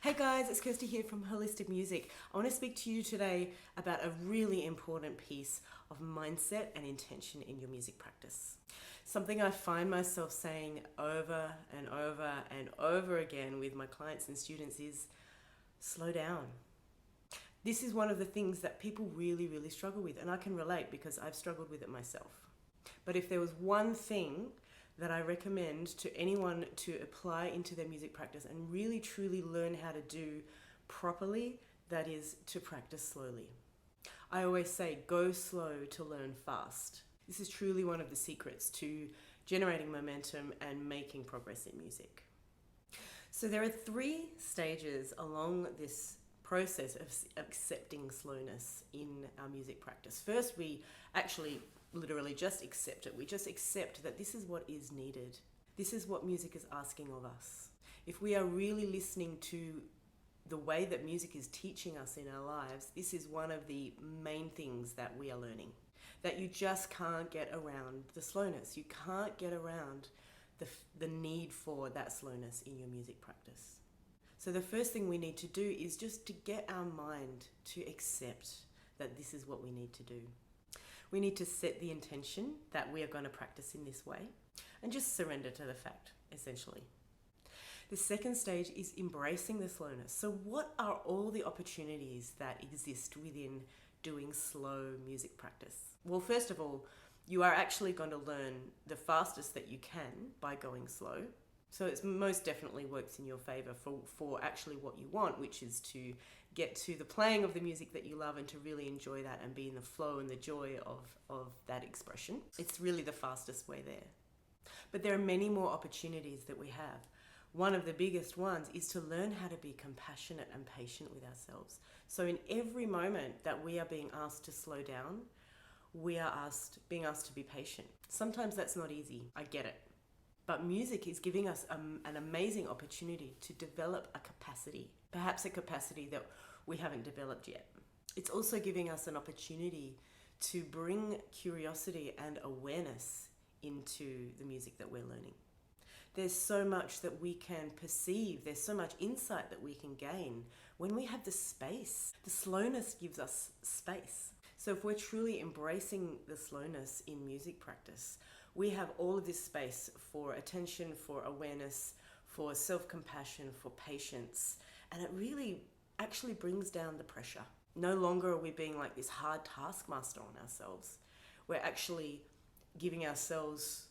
Hey guys, it's Kirsty here from Holistic Music. I want to speak to you today about a really important piece of mindset and intention in your music practice. Something I find myself saying over and over and over again with my clients and students is slow down. This is one of the things that people really struggle with, and I can relate because I've struggled with it myself. But if there was one thing that I recommend to anyone to apply into their music practice and really truly learn how to do properly, that is to practice slowly. I always say, go slow to learn fast. This is truly one of the secrets to generating momentum and making progress in music. So there are 3 stages along this process of accepting slowness in our music practice. First, we actually literally just accept it. We just accept that this is what is needed. This is what music is asking of us. If we are really listening to the way that music is teaching us in our lives, this is one of the main things that we are learning. That you just can't get around the slowness. You can't get around the need for that slowness in your music practice. So the first thing we need to do is just to get our mind to accept that this is what we need to do. We need to set the intention that we are going to practice in this way and just surrender to the fact, essentially. The second stage is embracing the slowness. So what are all the opportunities that exist within doing slow music practice? Well, first of all, you are actually going to learn the fastest that you can by going slow. So it most definitely works in your favor for actually what you want, which is to get to the playing of the music that you love and to really enjoy that and be in the flow and the joy of that expression. It's really the fastest way there. But there are many more opportunities that we have. One of the biggest ones is to learn how to be compassionate and patient with ourselves. So in every moment that we are being asked to slow down, we are being asked to be patient. Sometimes that's not easy, I get it. But music is giving us an amazing opportunity to develop a capacity, perhaps a capacity that we haven't developed yet. It's also giving us an opportunity to bring curiosity and awareness into the music that we're learning. There's so much that we can perceive, there's so much insight that we can gain when we have the space. The slowness gives us space. So if we're truly embracing the slowness in music practice, we have all of this space for attention, for awareness, for self-compassion, for patience. And it really actually brings down the pressure. No longer are we being like this hard taskmaster on ourselves. We're actually giving ourselves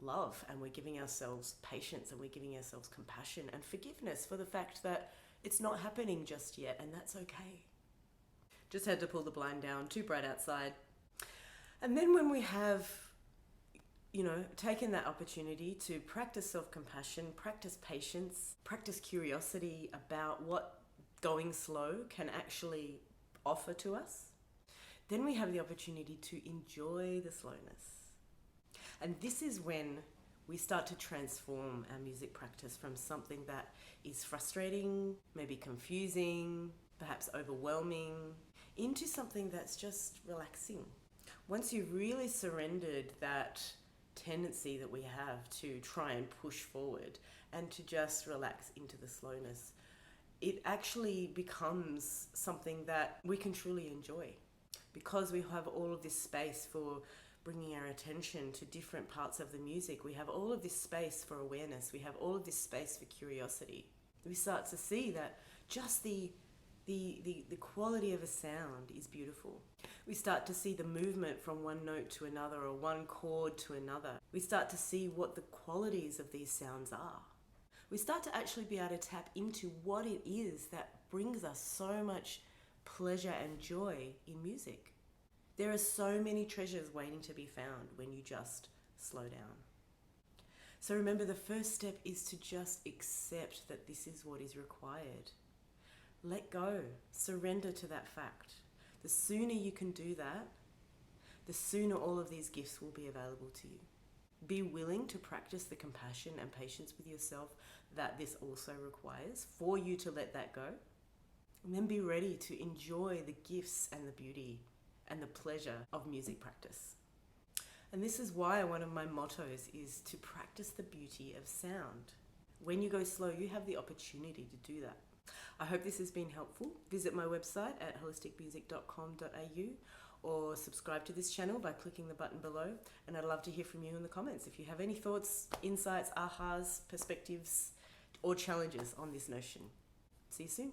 love, and we're giving ourselves patience, and we're giving ourselves compassion and forgiveness for the fact that it's not happening just yet, and that's okay. Just had to pull the blind down, too bright outside. And then when we have taken that opportunity to practice self-compassion, practice patience, practice curiosity about what going slow can actually offer to us, then we have the opportunity to enjoy the slowness. And this is when we start to transform our music practice from something that is frustrating, maybe confusing, perhaps overwhelming, into something that's just relaxing. Once you've really surrendered that tendency that we have to try and push forward and to just relax into the slowness, it actually becomes something that we can truly enjoy because we have all of this space for bringing our attention to different parts of the music. We have all of this space for awareness. We have all of this space for curiosity. We start to see that just the quality of a sound is beautiful. We start to see the movement from one note to another or one chord to another. We start to see what the qualities of these sounds are. We start to actually be able to tap into what it is that brings us so much pleasure and joy in music. There are so many treasures waiting to be found when you just slow down. So remember, the first step is to just accept that this is what is required. Let go, surrender to that fact. The sooner you can do that, the sooner all of these gifts will be available to you. Be willing to practice the compassion and patience with yourself that this also requires for you to let that go. And then be ready to enjoy the gifts and the beauty and the pleasure of music practice. And this is why one of my mottos is to practice the beauty of sound. When you go slow, you have the opportunity to do that. I hope this has been helpful. Visit my website at holisticmusic.com.au or subscribe to this channel by clicking the button below, and I'd love to hear from you in the comments if you have any thoughts, insights, ahas, perspectives, or challenges on this notion. See you soon.